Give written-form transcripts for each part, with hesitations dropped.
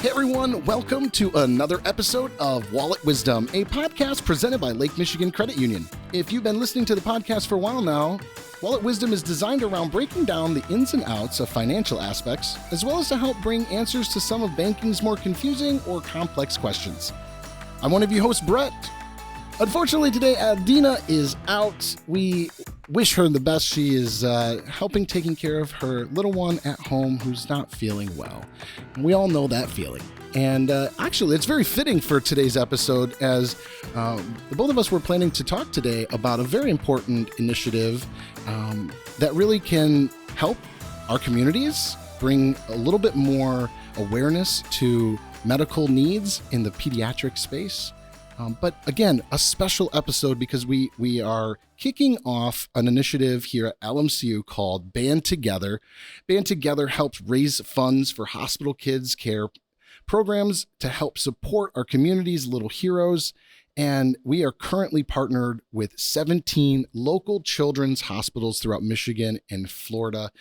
Hey everyone, welcome to another episode of Wallet Wisdom, a podcast presented by Lake Michigan Credit Union. If you've been listening to the podcast for a while now, Wallet Wisdom is designed around breaking down the ins and outs of financial aspects, as well as to help bring answers to some of banking's more confusing or complex questions. I'm one of you hosts, Brett. Unfortunately, today, Adina is out. We wish her the best. She is helping taking care of her little one at home who's not feeling well. And we all know that feeling. And actually, it's very fitting for today's episode as both of us were planning to talk today about a very important initiative that really can help our communities bring a little bit more awareness to medical needs in the pediatric space. But again, a special episode because we are kicking off an initiative here at LMCU called Band Together. Band Together helps raise funds for hospital kids care programs to help support our community's little heroes. And we are currently partnered with 17 local children's hospitals throughout Michigan and Florida.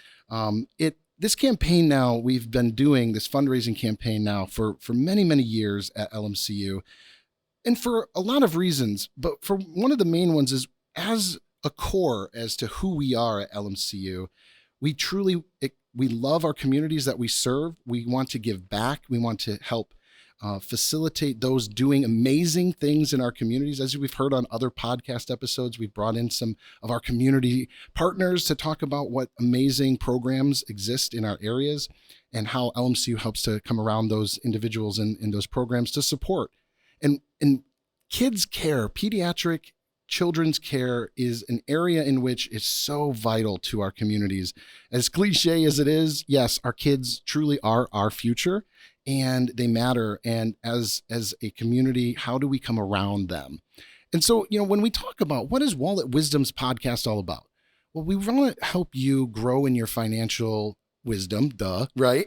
This campaign now, we've been doing this fundraising campaign now for many, many years at LMCU. And for a lot of reasons, but for one of the main ones is as a core as to who we are at LMCU, we love our communities that we serve. We want to give back. We want to help facilitate those doing amazing things in our communities. As we've heard on other podcast episodes, we've brought in some of our community partners to talk about what amazing programs exist in our areas and how LMCU helps to come around those individuals in those programs to support. And kids care, pediatric children's care is an area in which is so vital to our communities. As cliche as it is, yes, our kids truly are our future and they matter. And as a community, how do we come around them? And so, when we talk about what is Wallet Wisdom's podcast all about? Well, we want to help you grow in your financial wisdom, right?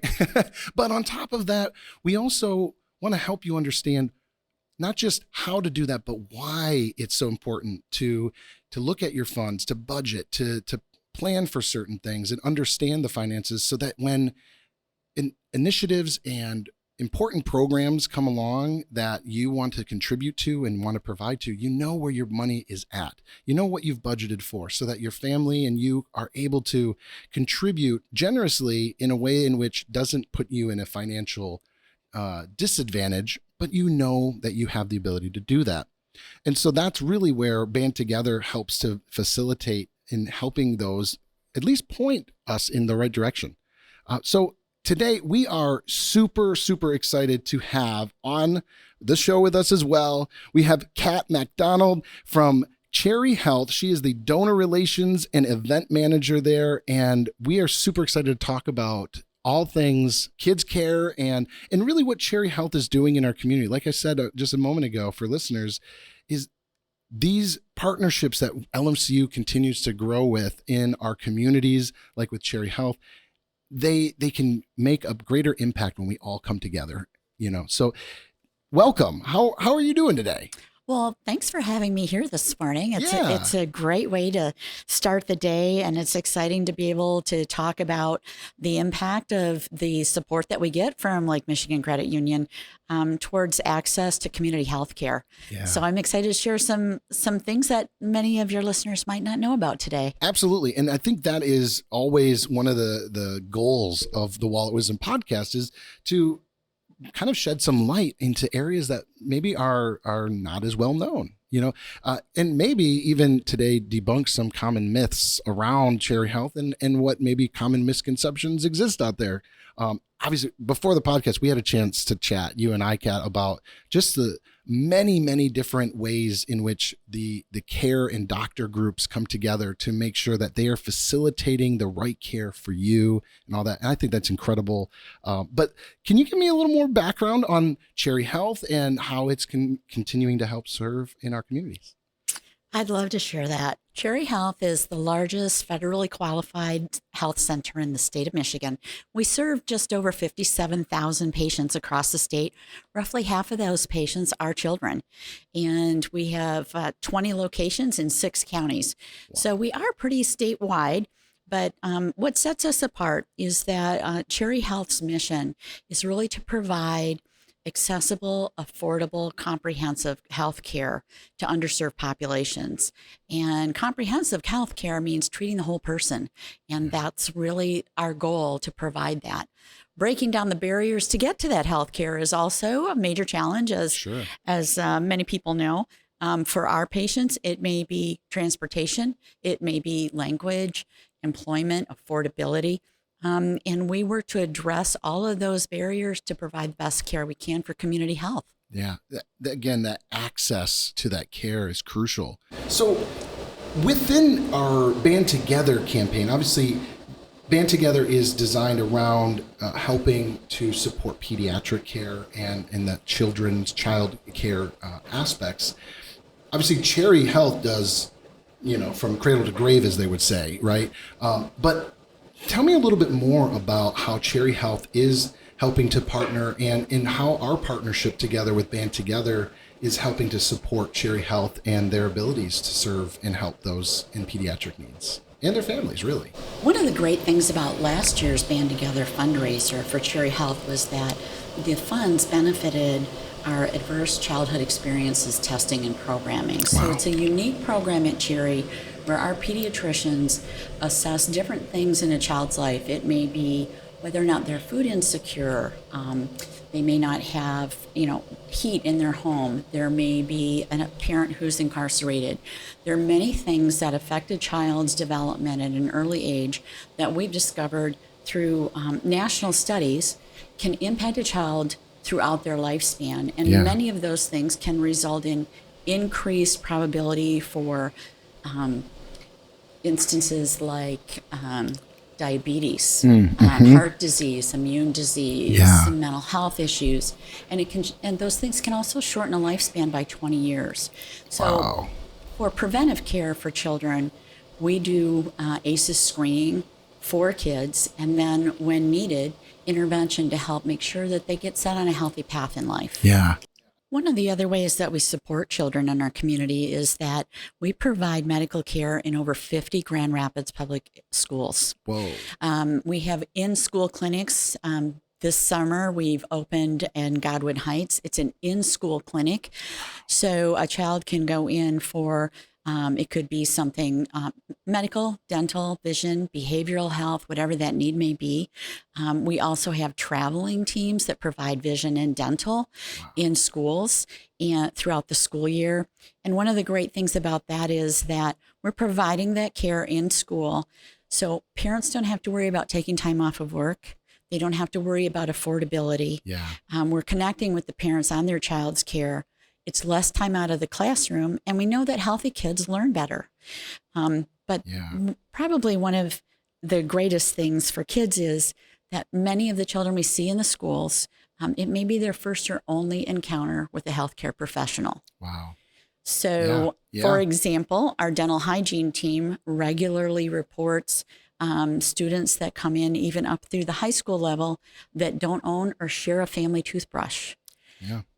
But on top of that, we also want to help you understand not just how to do that, but why it's so important to look at your funds, to budget, to plan for certain things and understand the finances so that when initiatives and important programs come along that you want to contribute to and want to provide to, you know where your money is at. You know what you've budgeted for so that your family and you are able to contribute generously in a way in which doesn't put you in a financial disadvantage, but you know that you have the ability to do that. And so that's really where Band Together helps to facilitate in helping those at least point us in the right direction. So today we are super, super excited to have on the show with us as well. We have Kat MacDonald from Cherry Health. She is the donor relations and event manager there. And we are super excited to talk about all things kids care and really what Cherry Health is doing in our community. Like I said just a moment ago for listeners, is these partnerships that LMCU continues to grow with in our communities, like with Cherry Health, they can make a greater impact when we all come together, So welcome. How are you doing today? Well, thanks for having me here this morning. It's a great way to start the day, and it's exciting to be able to talk about the impact of the support that we get from Lake Michigan Credit Union towards access to community health care. Yeah. So I'm excited to share some things that many of your listeners might not know about today. Absolutely. And I think that is always one of the goals of the Wallet Wisdom podcast is to kind of shed some light into areas that maybe are not as well known, and maybe even today debunk some common myths around Cherry Health and what maybe common misconceptions exist out there. Obviously, before the podcast, we had a chance to chat, you and I, Kat, about just the many, many different ways in which the care and doctor groups come together to make sure that they are facilitating the right care for you and all that. And I think that's incredible. But can you give me a little more background on Cherry Health and how it's continuing to help serve in our communities? I'd love to share that. Cherry Health is the largest federally qualified health center in the state of Michigan. We serve just over 57,000 patients across the state. Roughly half of those patients are children. And we have 20 locations in 6 counties. Wow. So we are pretty statewide, But what sets us apart is that Cherry Health's mission is really to provide accessible, affordable, comprehensive health care to underserved populations. And comprehensive health care means treating the whole person. And that's really our goal, to provide that. Breaking down the barriers to get to that health care is also a major challenge, as many people know. For our patients, it may be transportation, it may be language, employment, affordability. And we work to address all of those barriers to provide the best care we can for community health. Yeah. Again, that access to that care is crucial. So within our Band Together campaign, obviously, Band Together is designed around helping to support pediatric care and the child care aspects. Obviously, Cherry Health does, from cradle to grave, as they would say, right? But tell me a little bit more about how Cherry Health is helping to partner and how our partnership together with Band Together is helping to support Cherry Health and their abilities to serve and help those in pediatric needs and their families, really. One of the great things about last year's Band Together fundraiser for Cherry Health was that the funds benefited our adverse childhood experiences testing and programming. So it's a unique program at Cherry where our pediatricians assess different things in a child's life. It may be whether or not they're food insecure. They may not have, heat in their home. There may be a parent who's incarcerated. There are many things that affect a child's development at an early age that we've discovered through national studies can impact a child throughout their lifespan. And many of those things can result in increased probability for instances like diabetes, heart disease, immune disease, mental health issues, and those things can also shorten a lifespan by 20 years. So for preventive care for children, we do ACEs screening for kids, and then when needed, intervention to help make sure that they get set on a healthy path in life. Yeah. One of the other ways that we support children in our community is that we provide medical care in over 50 Grand Rapids public schools. Whoa. We have in-school clinics. This summer, we've opened in Godwin Heights. It's an in-school clinic. So a child can go in for, it could be something medical, dental, vision, behavioral health, whatever that need may be. We also have traveling teams that provide vision and dental in schools and throughout the school year. And one of the great things about that is that we're providing that care in school. So parents don't have to worry about taking time off of work. They don't have to worry about affordability. We're connecting with the parents on their child's care. It's less time out of the classroom, and we know that healthy kids learn better. But probably one of the greatest things for kids is that many of the children we see in the schools, it may be their first or only encounter with a healthcare professional. Wow. So, for example, our dental hygiene team regularly reports students that come in even up through the high school level that don't own or share a family toothbrush.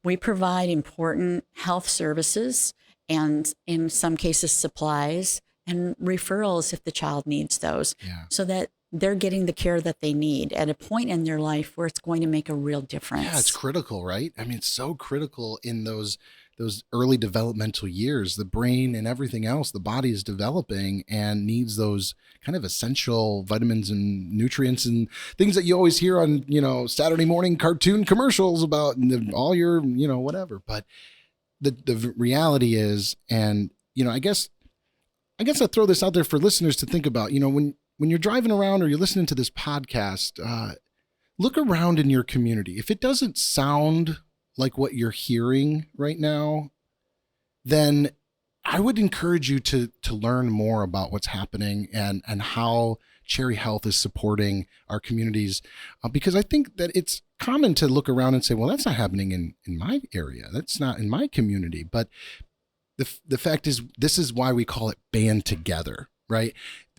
We provide important health services and in some cases supplies and referrals if the child needs those so that they're getting the care that they need at a point in their life where it's going to make a real difference. Yeah, it's critical, right? I mean, it's so critical in those early developmental years. The brain and everything else, the body is developing and needs those kind of essential vitamins and nutrients and things that you always hear on, Saturday morning cartoon commercials about all your, whatever. But the reality is, and, I guess I throw this out there for listeners to think about, when you're driving around or you're listening to this podcast, look around in your community. If it doesn't sound like what you're hearing right now, then I would encourage you to learn more about what's happening and how Cherry Health is supporting our communities, because I think that it's common to look around and say, well, that's not happening in my area. That's not in my community. But the fact is, this is why we call it Band Together, right?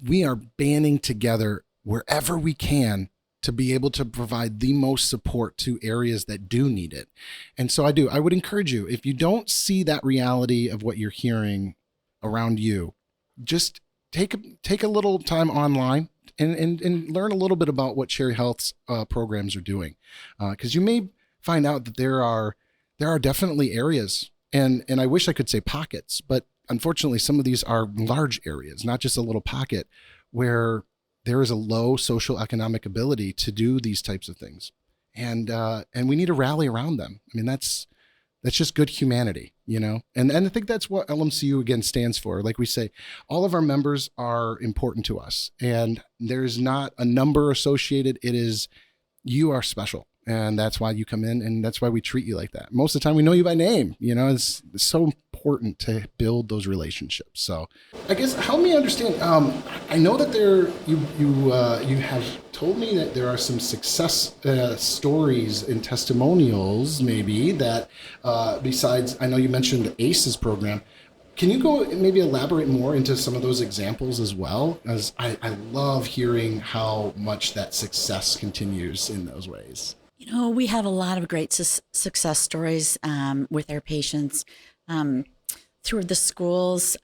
We are banding together wherever we can to be able to provide the most support to areas that do need it. And so I would encourage you, if you don't see that reality of what you're hearing around you, just take a little time online, and learn a little bit about what Cherry Health's programs are doing. Because you may find out that there are definitely areas, and I wish I could say pockets, but unfortunately some of these are large areas, not just a little pocket, where there is a low social economic ability to do these types of things. And we need to rally around them. I mean, that's just good humanity, And I think that's what LMCU again stands for. Like we say, all of our members are important to us, and there's not a number associated. It is, you are special. And that's why you come in, and that's why we treat you like that. Most of the time we know you by name, it's so important to build those relationships. So I guess help me understand. I know that you have told me that there are some success stories and testimonials maybe that besides, I know you mentioned the ACEs program. Can you go and maybe elaborate more into some of those examples as well? As I love hearing how much that success continues in those ways. We have a lot of great success stories with our patients. Through the schools,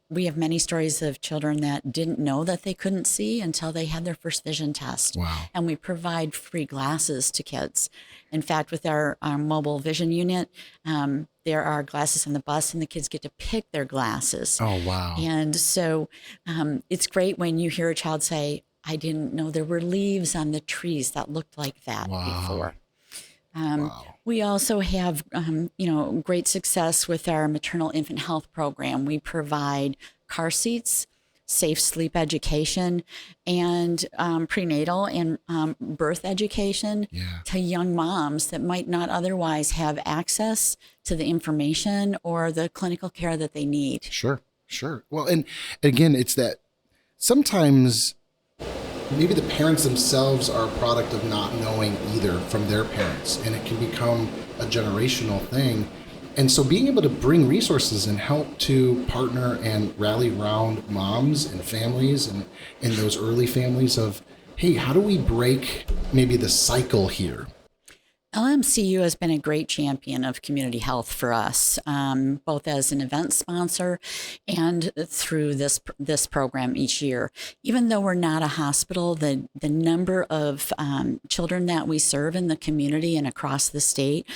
we have many stories of children that didn't know that they couldn't see until they had their first vision test. Wow. And we provide free glasses to kids. In fact, with our mobile vision unit, there are glasses on the bus, and the kids get to pick their glasses. Oh, wow. And so it's great when you hear a child say, I didn't know there were leaves on the trees that looked like that before. Wow. We also have, great success with our maternal infant health program. We provide car seats, safe sleep education, and prenatal and birth education to young moms that might not otherwise have access to the information or the clinical care that they need. Sure. Well, and again, it's that sometimes maybe the parents themselves are a product of not knowing either from their parents, and it can become a generational thing. And so being able to bring resources and help to partner and rally around moms and families and those early families of, hey, how do we break maybe the cycle here? LMCU has been a great champion of community health for us, both as an event sponsor and through this program each year. Even though we're not a hospital, the number of children that we serve in the community and across the state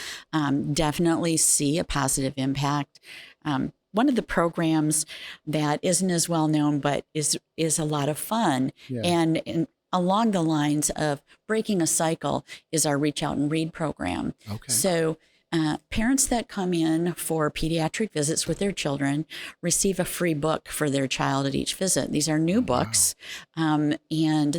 definitely see a positive impact. One of the programs that isn't as well known but is a lot of fun and along the lines of breaking a cycle is our Reach Out and Read program. Okay. So parents that come in for pediatric visits with their children receive a free book for their child at each visit. These are new books, and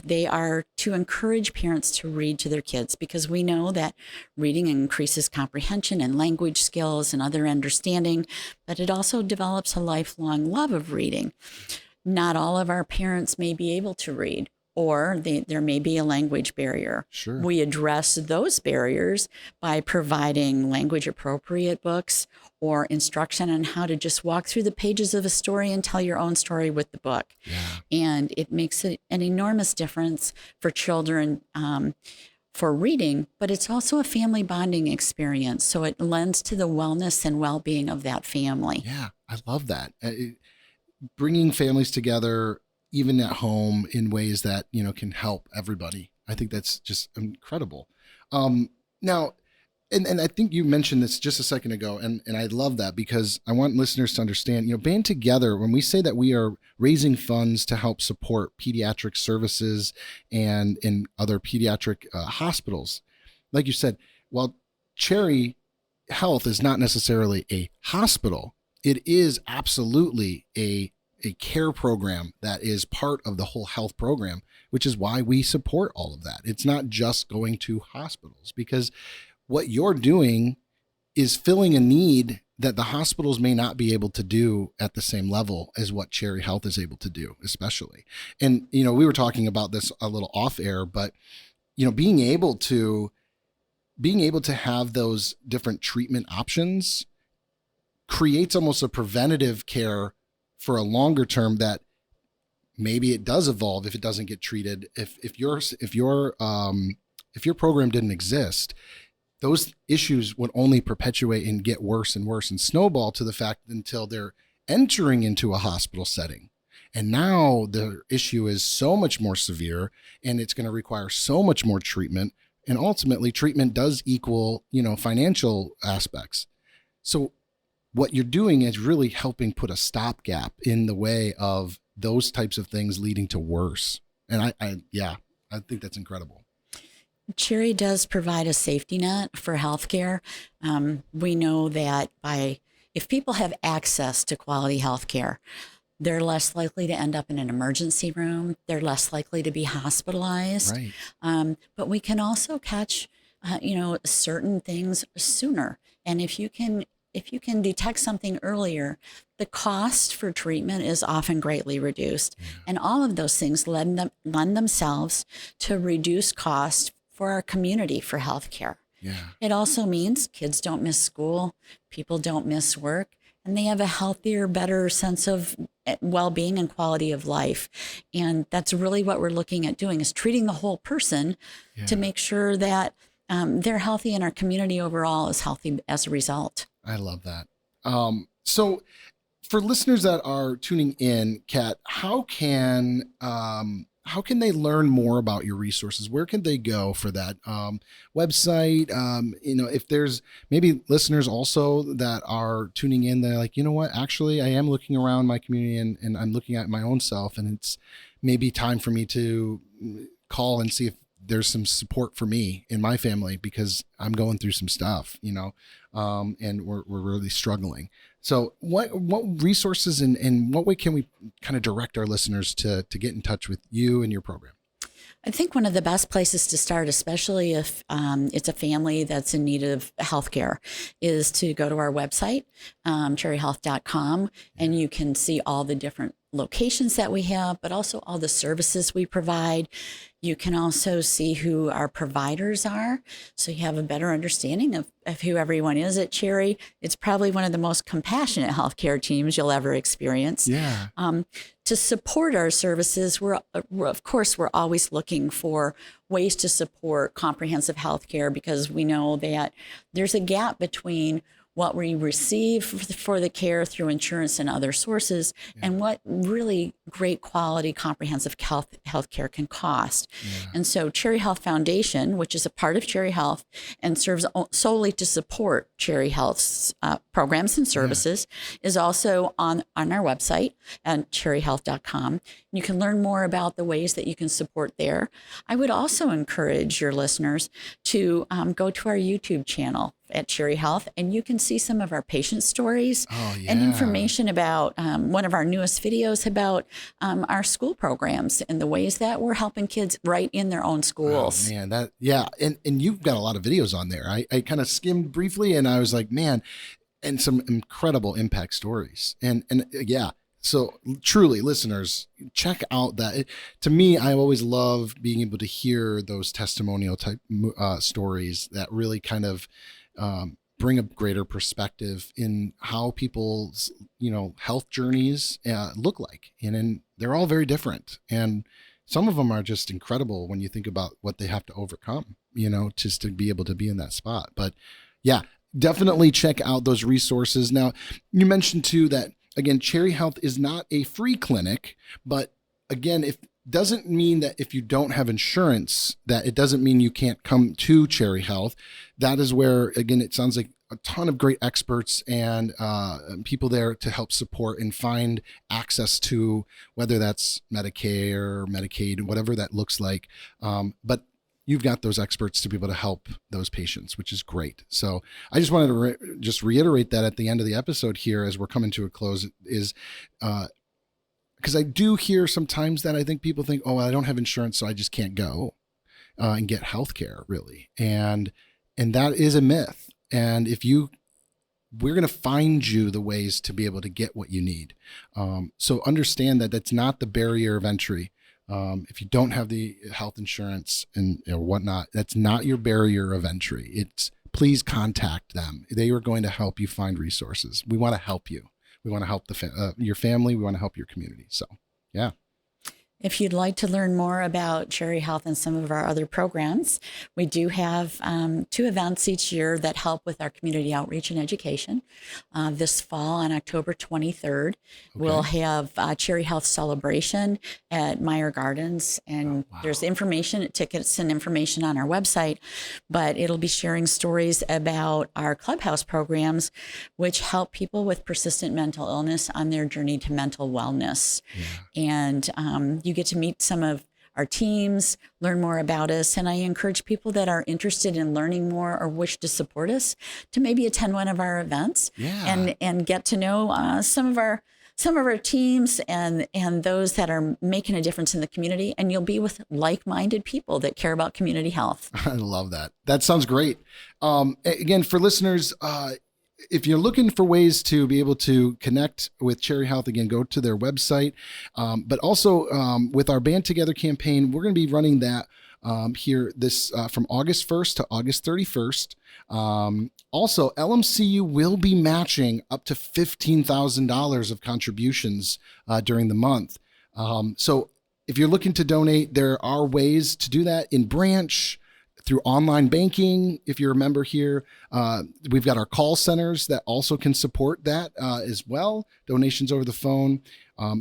they are to encourage parents to read to their kids, because we know that reading increases comprehension and language skills and other understanding, but it also develops a lifelong love of reading. Not all of our parents may be able to read, or there may be a language barrier. Sure. We address those barriers by providing language appropriate books or instruction on how to just walk through the pages of a story and tell your own story with the book. Yeah. And it makes an enormous difference for children for reading, but it's also a family bonding experience. So it lends to the wellness and well-being of that family. Yeah, I love that. Bringing families together, even at home, in ways that, can help everybody. I think that's just incredible. Now, and I think you mentioned this just a second ago, and I love that, because I want listeners to understand, band together, when we say that we are raising funds to help support pediatric services and in other pediatric hospitals, like you said, while Cherry Health is not necessarily a hospital, it is absolutely a care program that is part of the whole health program, which is why we support all of that. It's not just going to hospitals, because what you're doing is filling a need that the hospitals may not be able to do at the same level as what Cherry Health is able to do, especially. And, we were talking about this a little off air, but, being able to have those different treatment options creates almost a preventative care for a longer term that maybe it does evolve if it doesn't get treated. If your program didn't exist, those issues would only perpetuate and get worse and worse and snowball to the fact until they're entering into a hospital setting. And now the issue is so much more severe, and it's going to require so much more treatment. And ultimately, treatment does equal, financial aspects. So what you're doing is really helping put a stopgap in the way of those types of things leading to worse. And I think that's incredible. Cherry does provide a safety net for healthcare. We know that if people have access to quality healthcare, they're less likely to end up in an emergency room. They're less likely to be hospitalized. Right. But we can also catch, certain things sooner. And if you can detect something earlier, the cost for treatment is often greatly reduced. Yeah. And all of those things lend themselves to reduce cost for our community for healthcare. Yeah. It also means kids don't miss school, people don't miss work, and they have a healthier, better sense of well-being and quality of life. And that's really what we're looking at doing, is treating the whole person to make sure that they're healthy and our community overall is healthy as a result. I love that. So for listeners that are tuning in, Kat, how can they learn more about your resources? Where can they go for that website? If there's maybe listeners also that are tuning in, they're like, you know what, actually, I am looking around my community and I'm looking at my own self, and it's maybe time for me to call and see if there's some support for me in my family, because I'm going through some stuff, and we're really struggling. So what resources and what way can we kind of direct our listeners to get in touch with you and your program? I think one of the best places to start, especially if it's a family that's in need of healthcare, is to go to our website, cherryhealth.com, and you can see all the different locations that we have, but also all the services we provide. You can also see who our providers are, so you have a better understanding of who everyone is at Cherry. It's probably one of the most compassionate healthcare teams you'll ever experience. Yeah. To support our services, we're always looking for ways to support comprehensive healthcare, because we know that there's a gap between what we receive for the care through insurance and other sources, and what really great quality comprehensive health care can cost. Yeah. And so Cherry Health Foundation, which is a part of Cherry Health and serves solely to support Cherry Health's programs and services, is also on our website at cherryhealth.com. You can learn more about the ways that you can support there. I would also encourage your listeners to go to our YouTube channel at Cherry Health, and you can see some of our patient stories and information about one of our newest videos about our school programs and the ways that we're helping kids right in their own schools. Oh, man, and you've got a lot of videos on there. I kind of skimmed briefly, and I was like, man, and some incredible impact stories. And so truly, listeners, check out that. To me, I always love being able to hear those testimonial type stories that really kind of bring a greater perspective in how people's, health journeys look like. And they're all very different. And some of them are just incredible when you think about what they have to overcome, just to be able to be in that spot. But yeah, definitely check out those resources. Now, you mentioned too that, again, Cherry Health is not a free clinic, but again, doesn't mean that if you don't have insurance, that it doesn't mean you can't come to Cherry Health. That is where, again, it sounds like a ton of great experts and people there to help support and find access to, whether that's Medicare or Medicaid, whatever that looks like. But you've got those experts to be able to help those patients, which is great. So I just wanted to just reiterate that at the end of the episode here, as we're coming to a close, is because I do hear sometimes that I think people think, oh, I don't have insurance, so I just can't go and get healthcare, really. And that is a myth. And we're going to find you the ways to be able to get what you need. So understand that that's not the barrier of entry. If you don't have the health insurance and whatnot, that's not your barrier of entry. Please contact them. They are going to help you find resources. We want to help you. We want to help your family. We want to help your community. So, yeah. If you'd like to learn more about Cherry Health and some of our other programs, we do have 2 events each year that help with our community outreach and education. This fall on October 23rd, we'll have Cherry Health Celebration at Meyer Gardens. And there's tickets and information on our website, but it'll be sharing stories about our clubhouse programs, which help people with persistent mental illness on their journey to mental wellness. And you get to meet some of our teams, learn more about us, and I encourage people that are interested in learning more or wish to support us to maybe attend one of our events and get to know some of our teams and those that are making a difference in the community. And you'll be with like-minded people that care about community health. I love that. That sounds great. Again, for listeners, if you're looking for ways to be able to connect with Cherry Health, again, go to their website. But also with our Band Together campaign, we're going to be running that here from August 1st to August 31st. Also, LMCU will be matching up to $15,000 of contributions during the month. So if you're looking to donate, there are ways to do that in branch, through online banking. If you're a member here, we've got our call centers that also can support that as well, donations over the phone.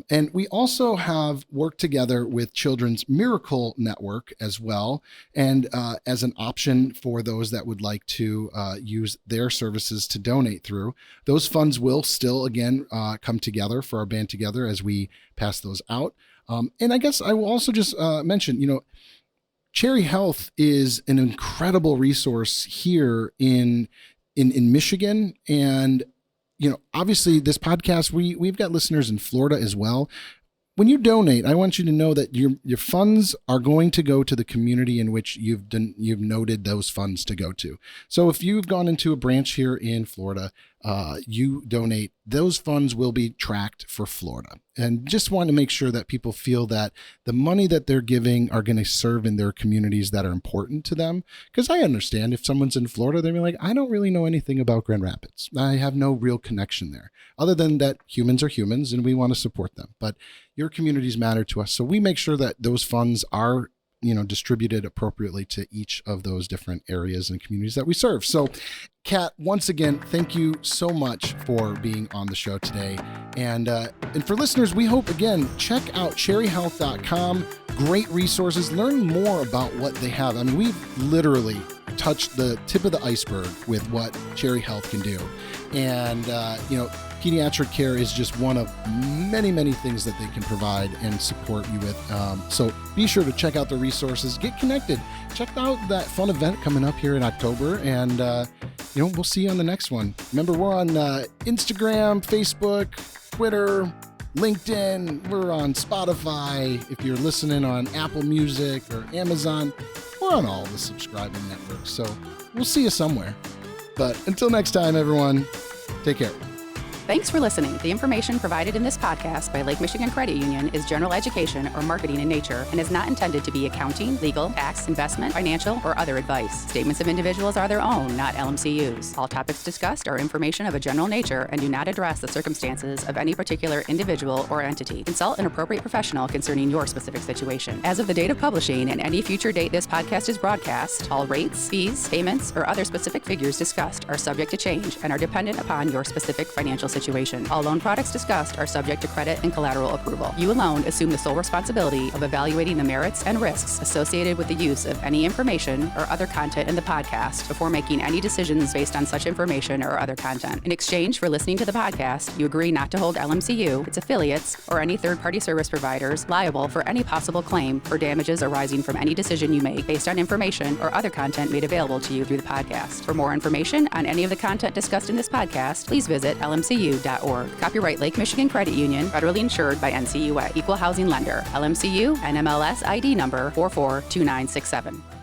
And we also have worked together with Children's Miracle Network as well, and as an option for those that would like to use their services to donate through. Those funds will still, again, come together for our Band Together as we pass those out. And I guess I will also just mention, Cherry Health is an incredible resource here in Michigan. And, obviously this podcast, we've got listeners in Florida as well. When you donate, I want you to know that your funds are going to go to the community in which you've noted those funds to go to. So if you've gone into a branch here in Florida, you donate, those funds will be tracked for Florida. And just want to make sure that people feel that the money that they're giving are going to serve in their communities that are important to them. Because I understand if someone's in Florida, they're like, I don't really know anything about Grand Rapids. I have no real connection there, other than that humans are humans and we want to support them. But your communities matter to us. So we make sure that those funds are distributed appropriately to each of those different areas and communities that we serve. So, Kat, once again, thank you so much for being on the show today. And for listeners, we hope, again, check out cherryhealth.com. Great resources. Learn more about what they have. I mean, we've literally touched the tip of the iceberg with what Cherry Health can do. And, pediatric care is just one of many, many things that they can provide and support you with. So be sure to check out the resources, get connected, check out that fun event coming up here in October, and we'll see you on the next one. Remember, we're on Instagram, Facebook, Twitter, LinkedIn. We're on Spotify. If you're listening on Apple Music or Amazon, we're on all the subscribing networks. So we'll see you somewhere. But until next time, everyone, take care. Thanks for listening. The information provided in this podcast by Lake Michigan Credit Union is general education or marketing in nature and is not intended to be accounting, legal, tax, investment, financial, or other advice. Statements of individuals are their own, not LMCU's. All topics discussed are information of a general nature and do not address the circumstances of any particular individual or entity. Consult an appropriate professional concerning your specific situation. As of the date of publishing and any future date this podcast is broadcast, all rates, fees, payments, or other specific figures discussed are subject to change and are dependent upon your specific financial situation. All loan products discussed are subject to credit and collateral approval. You alone assume the sole responsibility of evaluating the merits and risks associated with the use of any information or other content in the podcast before making any decisions based on such information or other content. In exchange for listening to the podcast, you agree not to hold LMCU, its affiliates, or any third-party service providers liable for any possible claim for damages arising from any decision you make based on information or other content made available to you through the podcast. For more information on any of the content discussed in this podcast, please visit LMCU.org. Copyright Lake Michigan Credit Union, federally insured by NCUA, Equal Housing Lender, LMCU, NMLS ID number 442967.